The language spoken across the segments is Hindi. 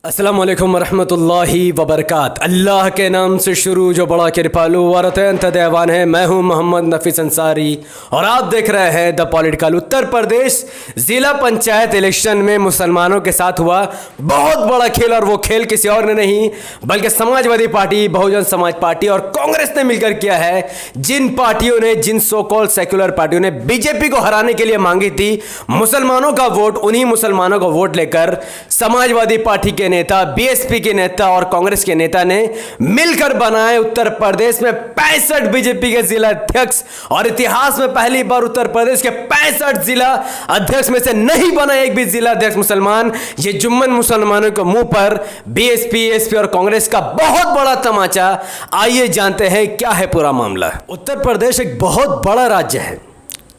अस्सलामुअलैकुम वरहमतुल्लाहि वबरकात। अल्लाह के नाम से शुरू जो बड़ा कृपालु वरतंत दयावान है। मैं हूं मोहम्मद नफीस अंसारी और आप देख रहे हैं द पॉलिटिकल। उत्तर प्रदेश ज़िला पंचायत इलेक्शन में मुसलमानों के साथ हुआ बहुत बड़ा खेल, और वो खेल किसी और ने नहीं बल्कि समाजवादी पार्टी, बहुजन समाज पार्टी और कांग्रेस ने मिलकर किया है। जिन पार्टियों ने, जिन सो कॉल्ड सेक्युलर पार्टियों ने बीजेपी को हराने के लिए मांगी थी मुसलमानों का वोट, उन्हीं मुसलमानों का वोट लेकर समाजवादी पार्टी के नेता, बीएसपी के नेता और कांग्रेस के नेता ने मिलकर बनाए उत्तर प्रदेश में 65 बीजेपी के जिला अध्यक्ष, और इतिहास में पहली बार उत्तर प्रदेश के 65 जिला अध्यक्ष में से नहीं बना एक भी जिला अध्यक्ष मुसलमान। ये जुम्मन मुसलमानों के मुंह पर बीएसपी, एसपी और कांग्रेस का बहुत बड़ा तमाचा। आइए जानते हैं क्या है पूरा मामला। उत्तर प्रदेश एक बहुत बड़ा राज्य है,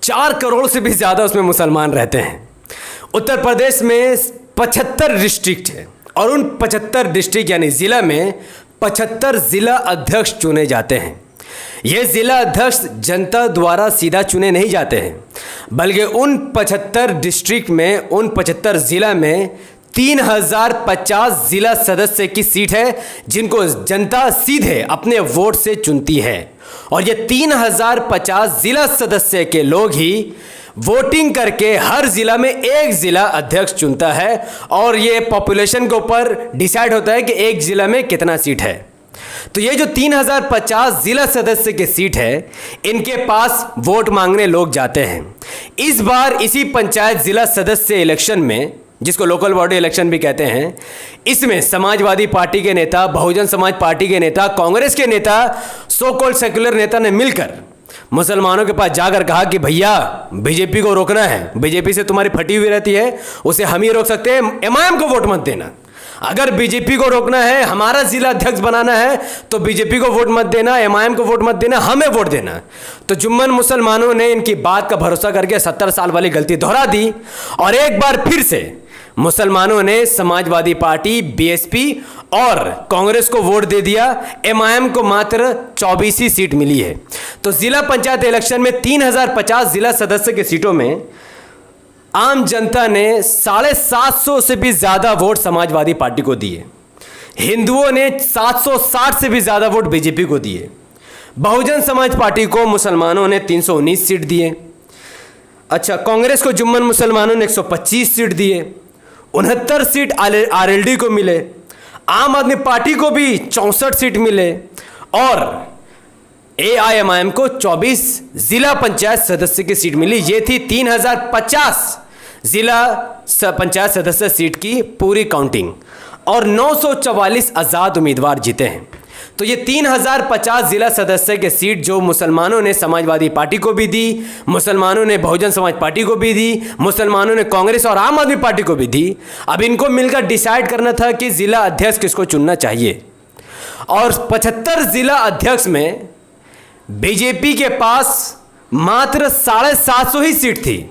4 करोड़ से भी ज्यादा उसमें मुसलमान रहते हैं। उत्तर प्रदेश में 75 डिस्ट्रिक्ट है और उन 75 डिस्ट्रिक्ट यानी ज़िला में 75 ज़िला अध्यक्ष चुने जाते हैं। ये ज़िला अध्यक्ष जनता द्वारा सीधा चुने नहीं जाते हैं, बल्कि उन 75 डिस्ट्रिक्ट में, उन 75 ज़िला में 3050 ज़िला सदस्य की सीट है जिनको जनता सीधे अपने वोट से चुनती है। और ये 3050 ज़िला सदस्य के लोग ही वोटिंग करके हर जिला में एक जिला अध्यक्ष चुनता है, और ये पॉपुलेशन के ऊपर डिसाइड होता है कि एक जिला में कितना सीट है। तो ये जो 3050 जिला सदस्य की सीट है, इनके पास वोट मांगने लोग जाते हैं। इस बार इसी पंचायत जिला सदस्य इलेक्शन में, जिसको लोकल बॉडी इलेक्शन भी कहते हैं, इसमें समाजवादी पार्टी के नेता, बहुजन समाज पार्टी के नेता, कांग्रेस के नेता, सो कॉल्ड सेक्युलर नेता ने मिलकर मुसलमानों के पास जाकर कहा कि भैया बीजेपी को रोकना है, बीजेपी से तुम्हारी फटी हुई रहती है, उसे हम ही रोक सकते हैं, एमआईएम को वोट मत देना। अगर बीजेपी को रोकना है, हमारा जिला अध्यक्ष बनाना है, तो बीजेपी को वोट मत देना, एमआईएम को वोट मत देना, हमें वोट देना। तो जुम्मन मुसलमानों ने इनकी बात का भरोसा करके 70 साल वाली गलती दोहरा दी, और एक बार फिर से मुसलमानों ने समाजवादी पार्टी, बीएसपी और कांग्रेस को वोट दे दिया। एमआईएम को मात्र 24 ही सीट मिली है। तो जिला पंचायत इलेक्शन में 3050 जिला सदस्य की सीटों में आम जनता ने 750 से भी ज्यादा वोट समाजवादी पार्टी को दिए। हिंदुओं ने 760 से भी ज्यादा वोट बीजेपी को दिए। बहुजन समाज पार्टी को मुसलमानों ने 319 सीट दिए। अच्छा, कांग्रेस को जुम्मन मुसलमानों ने 125 सीट दिए। 69 सीट आरएलडी को मिले। आम आदमी पार्टी को भी 64 सीट मिले, और एआईएमआईएम को 24 जिला पंचायत सदस्य की सीट मिली। ये थी 3050 जिला पंचायत सदस्य सीट की पूरी काउंटिंग, और 944 आज़ाद उम्मीदवार जीते हैं। तो ये 3050 जिला सदस्य के सीट जो मुसलमानों ने समाजवादी पार्टी को भी दी, मुसलमानों ने बहुजन समाज पार्टी को भी दी, मुसलमानों ने कांग्रेस और आम आदमी पार्टी को भी दी। अब इनको मिलकर डिसाइड करना था कि जिला अध्यक्ष किसको चुनना चाहिए। और 75 जिला अध्यक्ष में बीजेपी के पास मात्र 750 ही सीट थी,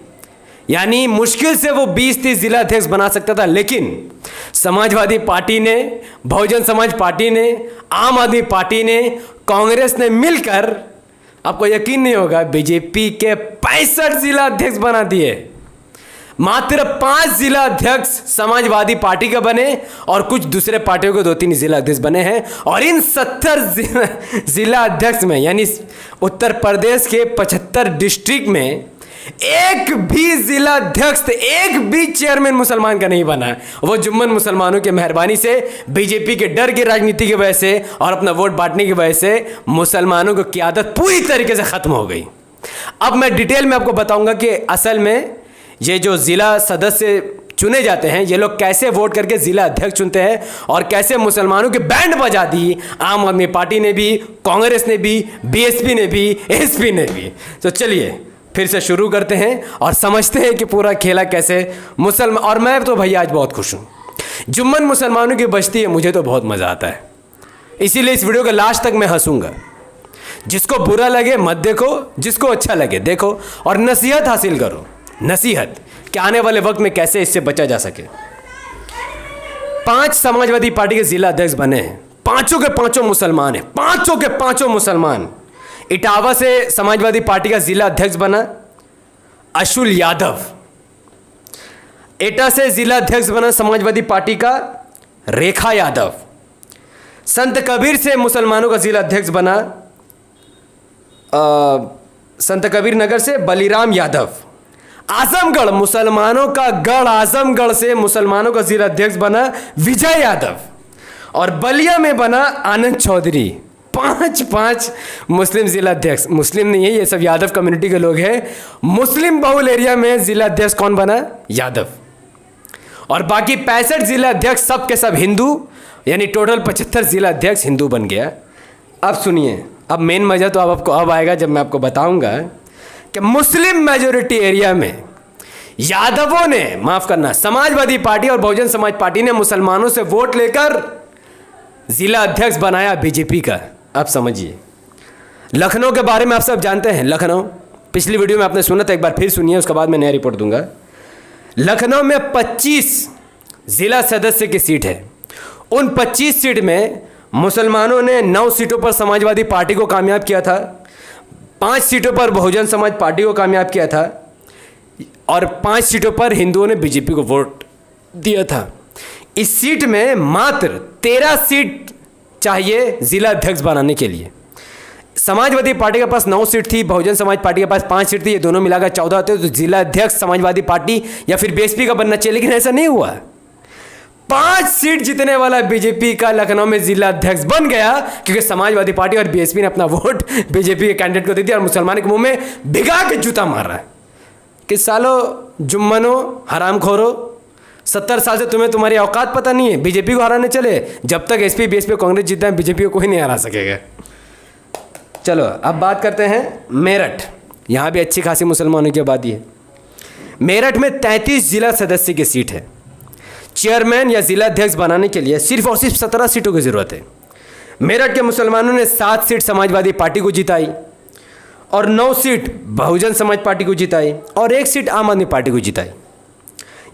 यानी मुश्किल से वो 20-30 जिला अध्यक्ष बना सकता था। लेकिन समाजवादी पार्टी ने, बहुजन समाज पार्टी ने, आम आदमी पार्टी ने, कांग्रेस ने मिलकर, आपको यकीन नहीं होगा, बीजेपी के 65 जिला अध्यक्ष बना दिए। मात्र 5 जिला अध्यक्ष समाजवादी पार्टी के बने और कुछ दूसरे पार्टियों के 2-3 जिला अध्यक्ष बने हैं। और इन 70 जिला अध्यक्ष में, यानी उत्तर प्रदेश के 75 डिस्ट्रिक्ट में एक भी जिला अध्यक्ष, एक भी चेयरमैन मुसलमान का नहीं बना। वो जुम्मन मुसलमानों की मेहरबानी से, बीजेपी के डर की राजनीति की वजह से और अपना वोट बांटने की वजह से मुसलमानों की क़ियादत पूरी तरीके से ख़त्म हो गई। अब मैं डिटेल में आपको बताऊंगा कि असल में ये जो ज़िला सदस्य चुने जाते हैं, ये लोग कैसे वोट करके ज़िला अध्यक्ष चुनते हैं, और कैसे मुसलमानों की बैंड बजा दी आम आदमी पार्टी ने भी, कांग्रेस ने भी, बीएसपी ने भी, एसपी ने भी। तो चलिए फिर से शुरू करते हैं और समझते हैं कि पूरा खेला कैसे मुसलमान। और मैं तो भैया आज बहुत खुश हूँ, जुम्मन मुसलमानों की बचती है, मुझे तो बहुत मज़ा आता है। इसीलिए इस वीडियो के लास्ट तक मैं हंसूंगा। जिसको बुरा लगे मत देखो, जिसको अच्छा लगे देखो, और नसीहत हासिल करो। नसीहत कि आने वाले वक्त में कैसे इससे बचा जा सके। 5 समाजवादी पार्टी के जिला अध्यक्ष बने हैं, 5 के 5 मुसलमान हैं, 5 के 5 मुसलमान। इटावा से समाजवादी पार्टी का जिला अध्यक्ष बना अशुल यादव। एटा से जिला अध्यक्ष बना समाजवादी पार्टी का रेखा यादव। संत कबीर से मुसलमानों का जिला अध्यक्ष बना संत कबीर नगर से बलीराम यादव। आजमगढ़, मुसलमानों का गढ़ आजमगढ़ से मुसलमानों का जिला अध्यक्ष बना विजय यादव। और बलिया में बना आनंद चौधरी। पांच मुस्लिम जिला अध्यक्ष। मुस्लिम नहीं है, ये सब यादव कम्युनिटी के लोग हैं। मुस्लिम बहुल एरिया में जिला अध्यक्ष कौन बना? यादव। और बाकी 65 जिला अध्यक्ष सब के सब हिंदू, यानी टोटल 75 जिला अध्यक्ष हिंदू बन गया। अब सुनिए, अब मेन मजा तो आपको अब आएगा जब मैं आपको बताऊंगा कि मुस्लिम मेजोरिटी एरिया में यादवों ने, माफ करना, समाजवादी पार्टी और बहुजन समाज पार्टी ने मुसलमानों से वोट लेकर जिला अध्यक्ष बनाया बीजेपी का। अब समझिए, लखनऊ के बारे में आप सब जानते हैं। लखनऊ पिछली वीडियो में आपने सुना था, एक बार फिर सुनिए, उसके बाद मैं नया रिपोर्ट दूंगा। लखनऊ में 25 जिला सदस्य की सीट है। उन 25 सीट में मुसलमानों ने 9 सीटों पर समाजवादी पार्टी को कामयाब किया था, 5 सीटों पर बहुजन समाज पार्टी को कामयाब किया था और 5 सीटों पर हिंदुओं ने बीजेपी को वोट दिया था। इस सीट में मात्र 13 सीट चाहिए जिला अध्यक्ष बनाने के लिए। समाजवादी पार्टी के पास 9 सीट थी, बहुजन समाज पार्टी के पास 5 सीट थी, ये दोनों मिलाकर 14 होते तो जिला अध्यक्ष समाजवादी पार्टी या फिर बीएसपी का बनना चाहिए, लेकिन ऐसा नहीं हुआ। 5 सीट जीतने वाला बीजेपी का लखनऊ में जिला अध्यक्ष बन गया क्योंकि समाजवादी पार्टी और बीएसपी ने अपना वोट बीजेपी के कैंडिडेट को दे दिया और मुसलमानों के मुंह में भिगा के जूता मार रहा है कि सालो जुम्मनो हरामखोरो, 70 साल से तुम्हें तुम्हारी औकात पता नहीं है, बीजेपी को हराने चले। जब तक एसपी बीएसपी कांग्रेस जीतता है, बीजेपी को कोई नहीं हरा सकेगा। चलो अब बात करते हैं मेरठ। यहाँ भी अच्छी खासी मुसलमानों की आबादी है। मेरठ में 33 जिला सदस्य की सीट है। चेयरमैन या जिला अध्यक्ष बनाने के लिए सिर्फ और सिर्फ 17 सीटों की जरूरत है। मेरठ के मुसलमानों ने 7 सीट समाजवादी पार्टी को जिताई और 9 सीट बहुजन समाज पार्टी को जिताई और 1 सीट आम आदमी पार्टी को जिताई।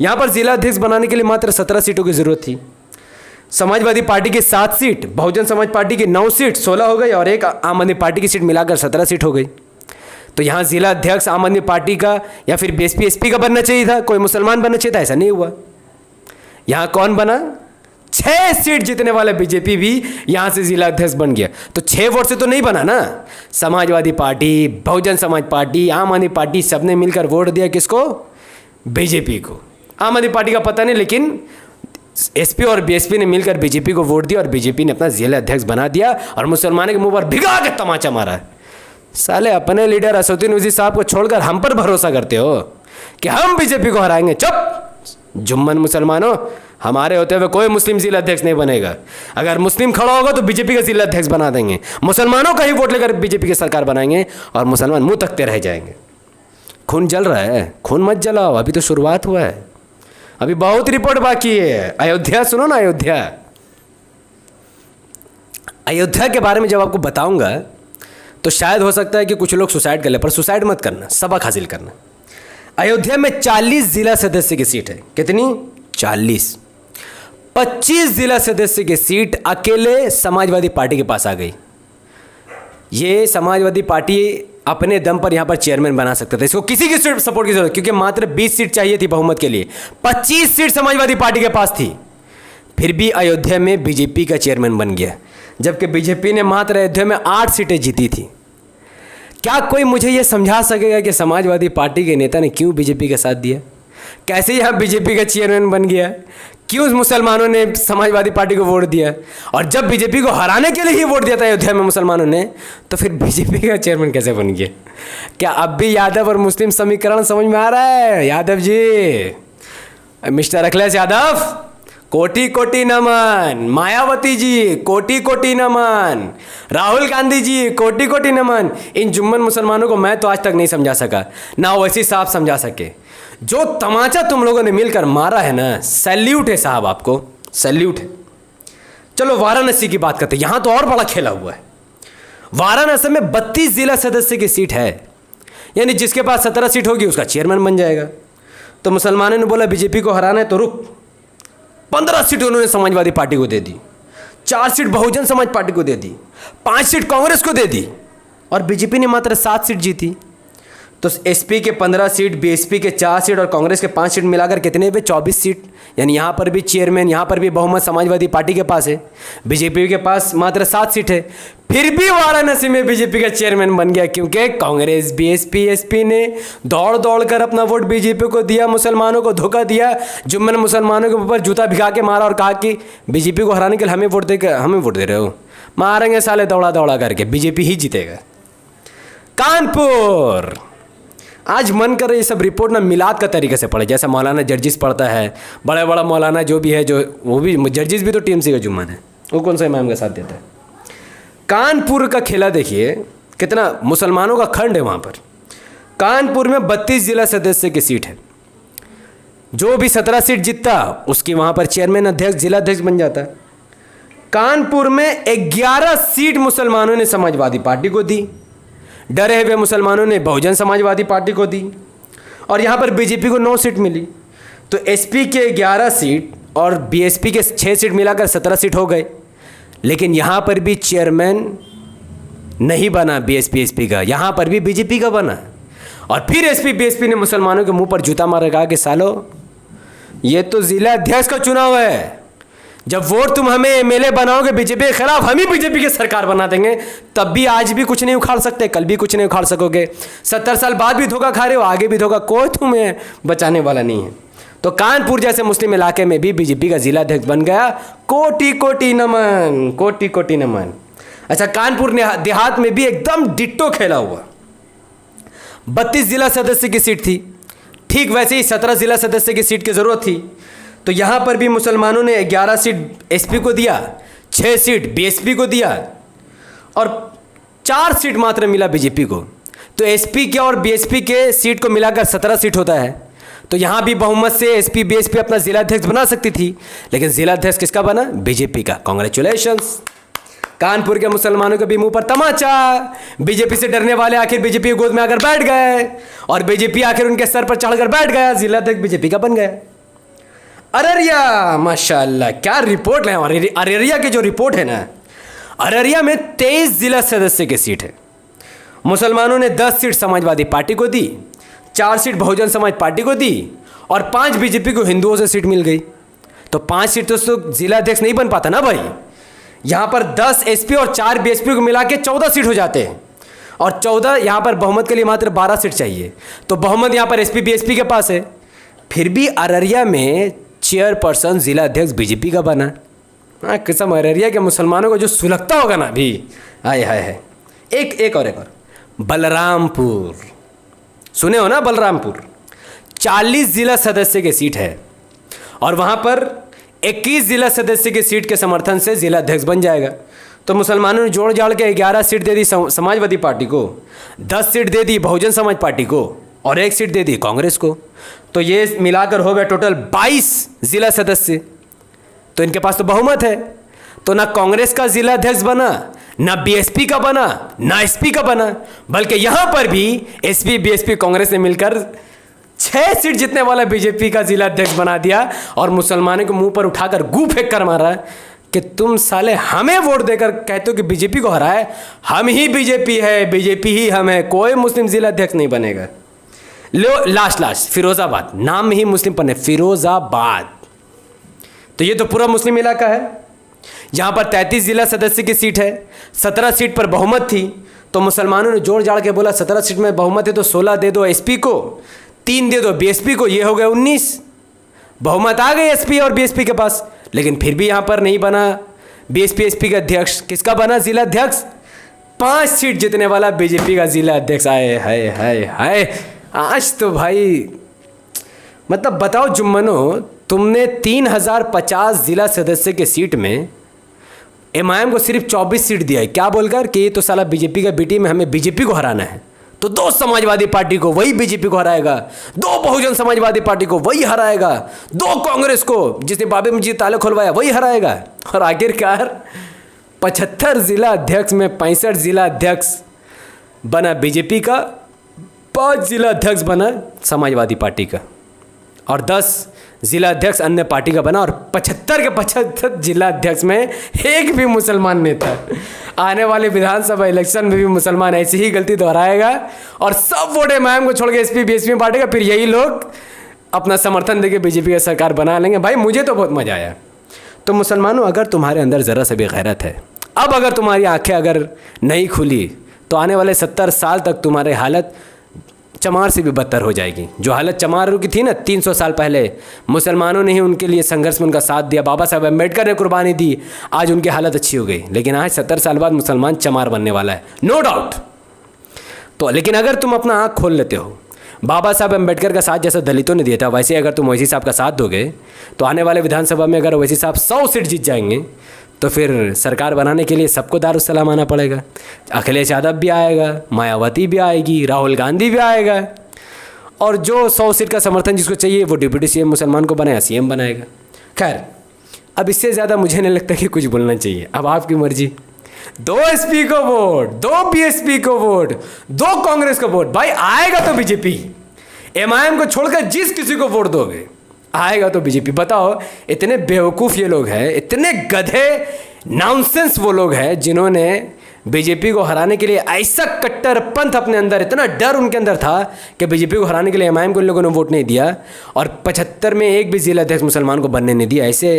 यहाँ पर जिला अध्यक्ष बनाने के लिए मात्र 17 सीटों की जरूरत थी। समाजवादी पार्टी की 7 सीट, बहुजन समाज पार्टी की 9 सीट 16 हो गई और 1 आम आदमी पार्टी की सीट मिलाकर 17 सीट हो गई। तो यहाँ जिला अध्यक्ष आम आदमी पार्टी का या फिर बीएसपी एसपी का बनना चाहिए था, कोई मुसलमान बनना चाहिए था, ऐसा नहीं हुआ। यहाँ कौन बना? 6 सीट जीतने वाला बीजेपी भी यहाँ से जिला अध्यक्ष बन गया। तो 6 वोट से तो नहीं बना ना। समाजवादी पार्टी, बहुजन समाज पार्टी, आम आदमी पार्टी सबने मिलकर वोट दिया किसको? बीजेपी को। आम आदमी पार्टी का पता नहीं, लेकिन एसपी और बीएसपी ने मिलकर बीजेपी को वोट दिया और बीजेपी ने अपना जिला अध्यक्ष बना दिया और मुसलमानों के मुंह पर भिगा के तमाचा मारा। साले अपने लीडर असदुद्दीन ओवैसी साहब को छोड़कर हम पर भरोसा करते हो कि हम बीजेपी को हराएंगे। चुप जुम्मन मुसलमानों, हमारे होते हुए कोई मुस्लिम जिला अध्यक्ष नहीं बनेगा। अगर मुस्लिम खड़ा होगा तो बीजेपी का जिला अध्यक्ष बना देंगे, मुसलमानों का ही वोट लेकर बीजेपी की सरकार बनाएंगे और मुसलमान मुंह तकते रह जाएंगे। खून जल रहा है, खून मत जलाओ, अभी तो शुरुआत हुआ है, अभी बहुत रिपोर्ट बाकी है। अयोध्या सुनो ना, अयोध्या के बारे में जब आपको बताऊंगा तो शायद हो सकता है कि कुछ लोग सुसाइड कर ले, पर सुसाइड मत करना, सबक हासिल करना। अयोध्या में 40 जिला सदस्य की सीट है। कितनी? 40। 25 जिला सदस्य की सीट अकेले समाजवादी पार्टी के पास आ गई। ये समाजवादी पार्टी अपने दम पर यहाँ पर चेयरमैन बना सकता था, इसको किसी की सपोर्ट की जरूरत, क्योंकि मात्र 20 सीट चाहिए थी बहुमत के लिए। 25 सीट समाजवादी पार्टी के पास थी, फिर भी अयोध्या में बीजेपी का चेयरमैन बन गया, जबकि बीजेपी ने मात्र अयोध्या में 8 सीटें जीती थी। क्या कोई मुझे यह समझा सकेगा कि समाजवादी पार्टी के नेता ने क्यों बीजेपी का साथ दिया? कैसे यहाँ बीजेपी का चेयरमैन बन गया? क्यों मुसलमानों ने समाजवादी पार्टी को वोट दिया? और जब बीजेपी को हराने के लिए ही वोट दिया था अयोध्या में मुसलमानों ने, तो फिर बीजेपी का चेयरमैन कैसे बन गया? क्या अब भी यादव और मुस्लिम समीकरण समझ में आ रहा है? यादव जी, मिस्टर अखिलेश यादव, कोटि कोटि नमन। मायावती जी, कोटि कोटि नमन। राहुल गांधी जी, कोटि कोटि नमन। इन जुम्मन मुसलमानों को मैं तो आज तक नहीं समझा सका, ना ओवैसी साहब समझा सके। जो तमाचा तुम लोगों ने मिलकर मारा है ना, सैल्यूट है साहब, आपको सैल्यूट है। चलो वाराणसी की बात करते हैं, यहां तो और बड़ा खेला हुआ है। वाराणसी में 32 जिला सदस्य की सीट है, यानी जिसके पास 17 सीट होगी उसका चेयरमैन बन जाएगा। तो मुसलमानों ने बोला बीजेपी को हराना है तो रुक, 15 सीट उन्होंने समाजवादी पार्टी को दे दी, 4 सीट बहुजन समाज पार्टी को दे दी, 5 सीट कांग्रेस को दे दी और बीजेपी ने मात्र 7 सीट जीती। तो एसपी के 15 सीट, बीएसपी के 4 सीट और कांग्रेस के 5 सीट मिलाकर कितने पे 24 सीट। यानी यहाँ पर भी चेयरमैन, यहाँ पर भी बहुमत समाजवादी पार्टी के पास है, बीजेपी के पास मात्र 7 सीट है। फिर भी वाराणसी में बीजेपी का चेयरमैन बन गया, क्योंकि कांग्रेस, बीएसपी, एसपी ने दौड़ दौड़ कर अपना वोट बीजेपी को दिया, मुसलमानों को धोखा दिया। जुम्मन मुसलमानों के ऊपर जूता भिगा के मारा और कहा कि बीजेपी को हराने के लिए हमें वोट दे रहे हो, मारेंगे साले दौड़ा दौड़ा करके, बीजेपी ही जीतेगा। कानपुर, आज मन कर ये सब रिपोर्ट ना मिलाद का तरीके से पढ़े, जैसा मौलाना जर्जिस पढ़ता है, बड़ा बड़ा मौलाना जो भी है, जो वो भी जर्जिस भी तो टीएमसी का जुम्मन है, वो कौन सा इमाम का साथ देता है। कानपुर का खेला देखिए, कितना मुसलमानों का खंड है वहाँ पर। कानपुर में 32 जिला सदस्य की सीट है, जो भी 17 सीट जीतता उसकी वहाँ पर चेयरमैन, अध्यक्ष, जिला अध्यक्ष बन जाता है। कानपुर में 11 सीट मुसलमानों ने समाजवादी पार्टी को दी, डरे हुए मुसलमानों ने बहुजन समाजवादी पार्टी को दी, और यहाँ पर बीजेपी को 9 सीट मिली। तो एसपी के 11 सीट और बीएसपी के 6 सीट मिलाकर 17 सीट हो गए। लेकिन यहाँ पर भी चेयरमैन नहीं बना बीएसपी एसपी का, यहाँ पर भी बीजेपी का बना। और फिर एसपी बीएसपी ने मुसलमानों के मुंह पर जूता मार कहा कि सालो ये तो जिला अध्यक्ष का चुनाव है, जब वोट तुम हमें एमएलए बनाओगे बीजेपी के खिलाफ, हम ही बीजेपी की सरकार बना देंगे। तब भी आज भी कुछ नहीं उखाड़ सकते, कल भी कुछ नहीं उखाड़ सकोगे। 70 साल बाद भी धोखा खा रहे हो, आगे भी धोखा, कोई तुम्हें बचाने वाला नहीं है। तो कानपुर जैसे मुस्लिम इलाके में भी बीजेपी का जिला अध्यक्ष बन गया। कोटि कोटि नमन, कोटि कोटि नमन। अच्छा, कानपुर देहात में भी एकदम डिट्टो खेला हुआ। 32 जिला सदस्य की सीट थी, ठीक वैसे ही 17 जिला सदस्य की सीट की जरूरत थी। तो यहाँ पर भी मुसलमानों ने 11 सीट एसपी को दिया, 6 सीट बीएसपी को दिया और 4 सीट मात्र मिला बीजेपी को। तो एसपी के और बीएसपी के सीट को मिलाकर 17 सीट होता है। तो यहाँ भी बहुमत से एसपी बीएसपी अपना जिला अध्यक्ष बना सकती थी, लेकिन जिला अध्यक्ष किसका बना? बीजेपी का। कांग्रेचुलेशंस। कानपुर के मुसलमानों के भी मुंह पर तमाचा। बीजेपी से डरने वाले आखिर बीजेपी की गोद में आकर बैठ गए और बीजेपी आखिर उनके सर पर चढ़कर बैठ गया, जिला अध्यक्ष बीजेपी का बन गया। अररिया, माशाल्लाह क्या रिपोर्ट है। अररिया की जो रिपोर्ट है ना, अररिया में 23 जिला सदस्य की सीट है। मुसलमानों ने 10 सीट समाजवादी पार्टी को दी, 4 सीट बहुजन समाज पार्टी को दी और 5 बीजेपी को हिंदुओं से सीट मिल गई। तो 5 सीट तो जिला अध्यक्ष नहीं बन पाता ना भाई। यहाँ पर 10 एसपी और 4 बीएसपी को मिला के 14 सीट हो जाते हैं और 14 यहाँ पर बहुमत के लिए मात्र 12 सीट चाहिए। तो बहुमत यहाँ पर एसपी बीएसपी के पास है। फिर भी अररिया में चेयरपर्सन जिला अध्यक्ष बीजेपी का बना। हाँ, कसम अररिया के मुसलमानों को जो सुलगता होगा ना भी, हाय हाय है। एक और बलरामपुर, सुने हो ना बलरामपुर, 40 जिला सदस्य की सीट है और वहाँ पर 21 जिला सदस्य की सीट के समर्थन से जिला अध्यक्ष बन जाएगा। तो मुसलमानों ने जोड़ जाड़ के 11 सीट दे दी समाजवादी पार्टी को, 10 सीट दे दी बहुजन समाज पार्टी को और 1 सीट दे दी कांग्रेस को। तो ये मिलाकर हो गया टोटल 22 जिला सदस्य। तो इनके पास तो बहुमत है। तो ना कांग्रेस का जिला अध्यक्ष बना, ना बीएसपी का बना, ना एसपी का बना, बल्कि यहां पर भी एसपी बीएसपी कांग्रेस ने मिलकर 6 सीट जीतने वाला बीजेपी का जिला अध्यक्ष बना दिया और मुसलमानों को मुंह पर उठाकर गू फेंक कर मारा कि तुम साले हमें वोट देकर कहते हो कि बीजेपी को हराए। हम ही बीजेपी है, बीजेपी ही हम है, कोई मुस्लिम जिला अध्यक्ष नहीं बनेगा। लो लास्ट फिरोजाबाद, नाम में ही मुस्लिम पन्ने, फिरोजाबाद। तो ये तो पूरा मुस्लिम इलाका है। यहाँ पर 33 जिला सदस्य की सीट है, 17 सीट पर बहुमत थी। तो मुसलमानों ने जोड़ जाड़ के बोला 17 सीट में बहुमत है तो 16 दे दो एसपी को, 3 दे दो बीएसपी को, ये हो गया 19। बहुमत आ गई एसपी और बीएसपी के पास। लेकिन फिर भी यहाँ पर नहीं बना बीएसपी एसपी का अध्यक्ष। किसका बना जिला अध्यक्ष? 5 सीट जीतने वाला बीजेपी का जिला अध्यक्ष। आए हाय हाय हाय। आज तो भाई मतलब बताओ जुम्मनो, तुमने 3050 जिला सदस्य के सीट में एमआईएम को सिर्फ 24 सीट दिया है। क्या बोलकर कि ये तो साला बीजेपी का बीटी में हमें बीजेपी को हराना है। तो 2 समाजवादी पार्टी को वही बीजेपी को हराएगा, 2 बहुजन समाजवादी पार्टी को वही हराएगा, 2 कांग्रेस को जिसने बाबरी मस्जिद ताले खुलवाया वही हराएगा। और आखिरकार 75 जिला अध्यक्ष में 65 जिला अध्यक्ष बना बीजेपी का, 5 जिला अध्यक्ष बना समाजवादी पार्टी का और 10 जिला अध्यक्ष अन्य पार्टी का बना और 75 के 75 जिला अध्यक्ष में एक भी मुसलमान नेता। आने वाले विधानसभा इलेक्शन में भी मुसलमान ऐसी ही गलती दोहराएगा और सब वोट एमआईएम को छोड़ के एसपी बीएसपी में बांटेगा। फिर यही लोग अपना समर्थन देके बीजेपी का सरकार बना लेंगे। भाई मुझे तो बहुत मज़ा आया। तो मुसलमानों, अगर तुम्हारे अंदर ज़रा सा भी गैरत है, अब अगर तुम्हारी आंखें अगर नहीं खुली तो आने वाले 70 साल तक तुम्हारी हालत चमार से भी बदतर हो जाएगी। जो हालत चमारों की थी ना 300 साल पहले, मुसलमानों ने ही उनके लिए संघर्ष में उनका साथ दिया, बाबा साहब अम्बेडकर ने कुर्बानी दी, आज उनकी हालत अच्छी हो गई। लेकिन आज 70 साल बाद मुसलमान चमार बनने वाला है, नो डाउट। तो लेकिन अगर तुम अपना आँख खोल लेते हो, बाबा साहब अम्बेडकर का साथ जैसा दलितों ने दिया था, वैसे अगर तुम ओवैसी साहब का साथ दोगे तो आने वाले विधानसभा में अगर ओवैसी साहब 100 सीट जीत जाएंगे तो फिर सरकार बनाने के लिए सबको दारुसलाम आना पड़ेगा। अखिलेश यादव भी आएगा, मायावती भी आएगी, राहुल गांधी भी आएगा, और जो 100 सीट का समर्थन जिसको चाहिए वो डिप्टी सीएम मुसलमान को बनाया सीएम बनाएगा। खैर, अब इससे ज़्यादा मुझे नहीं लगता कि कुछ बोलना चाहिए। अब आपकी मर्जी, 2 एसपी को वोट, 2 बीएसपी को वोट, 2 कांग्रेस को वोट। भाई आएगा तो बीजेपी, एमआईएम को छोड़कर जिस किसी को वोट दोगे आएगा तो बीजेपी। बताओ, इतने बेवकूफ़ ये लोग हैं, इतने गधे नॉनसेंस वो लोग हैं जिन्होंने बीजेपी को हराने के लिए ऐसा कट्टरपंथ अपने अंदर, इतना डर उनके अंदर था कि बीजेपी को हराने के लिए एमआईएम को इन लोगों ने वोट नहीं दिया और 75 में एक भी जिला अध्यक्ष मुसलमान को बनने नहीं दिया। ऐसे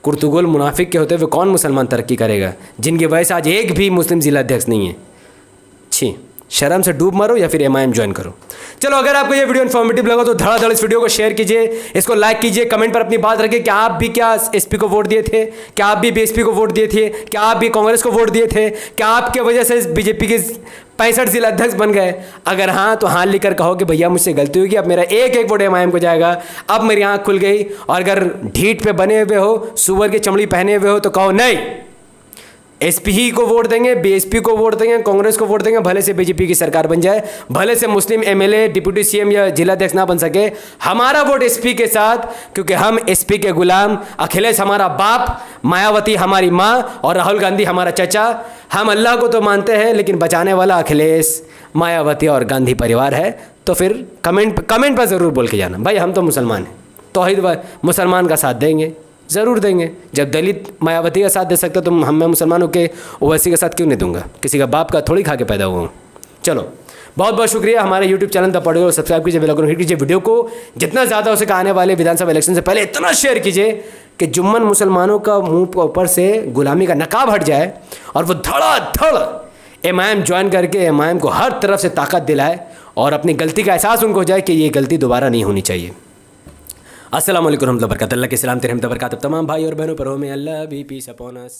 कुर्तुगोल मुनाफिक के होते हुए कौन मुसलमान तरक्की करेगा जिनकी वजह से आज एक भी मुस्लिम जिला अध्यक्ष नहीं है। छी, शर्म से डूब मरो या फिर एमआईएम ज्वाइन करो। चलो, अगर आपको ये वीडियो इन्फॉर्मेटिव लगा तो धड़ाधड़ इस वीडियो को शेयर कीजिए, इसको लाइक कीजिए, कमेंट पर अपनी बात रखिए। क्या आप भी क्या एसपी को वोट दिए थे? क्या आप भी बीएसपी को वोट दिए थे? क्या आप भी कांग्रेस को वोट दिए थे? क्या आपके वजह से बीजेपी के 65 जिला अध्यक्ष बन गए? अगर हाँ तो हाँ लिखकर कहो कि भैया मुझसे गलती हुई, अब मेरा एक वोट एमआईएम को जाएगा, अब मेरी आँख खुल गई। और अगर ढीठ पे बने हुए हो, सुअर की चमड़ी पहने हुए हो तो कहो नहीं, एसपी ही को वोट देंगे, बीएसपी को वोट देंगे, कांग्रेस को वोट देंगे, भले से बीजेपी की सरकार बन जाए, भले से मुस्लिम एमएलए, डिप्टी सीएम या जिला अध्यक्ष ना बन सके, हमारा वोट एसपी के साथ, क्योंकि हम एसपी के गुलाम। अखिलेश हमारा बाप, मायावती हमारी माँ और राहुल गांधी हमारा चचा। हम अल्लाह को तो मानते हैं लेकिन बचाने वाला अखिलेश, मायावती और गांधी परिवार है। तो फिर कमेंट पर ज़रूर बोल के जाना, भाई हम तो मुसलमान हैं, तौहीद मुसलमान का साथ देंगे, ज़रूर देंगे। जब दलित मायावती का साथ दे सकते तो मैं मुसलमानों के ओवैसी का साथ क्यों नहीं दूंगा? किसी का बाप का थोड़ी खा के पैदा हुआ हूँ। चलो, बहुत बहुत शुक्रिया। हमारे यूट्यूब चैनल द पॉलिटिकल को सब्सक्राइब कीजिए, बेल आइकन हिट कीजिए, वीडियो को जितना ज़्यादा हो सके आने वाले विधानसभा इलेक्शन से पहले इतना शेयर कीजिए कि जुम्मन मुसलमानों का मुँह के ऊपर से गुलामी का नकाब हट जाए और वो धड़ाधड़ एमआईएम ज्वाइन करके एमआईएम को हर तरफ से ताकत दिलाए और अपनी गलती का एहसास उनको हो जाए कि ये गलती दोबारा नहीं होनी चाहिए। अस्सलाम वालेकुम रहमतुल्लाहि व बरकातहू। अल्लाह के सलाम, रहमत व बरकात तमाम भाई और बहनों पर हो। में अल्लाह भी पीस अपॉन अस।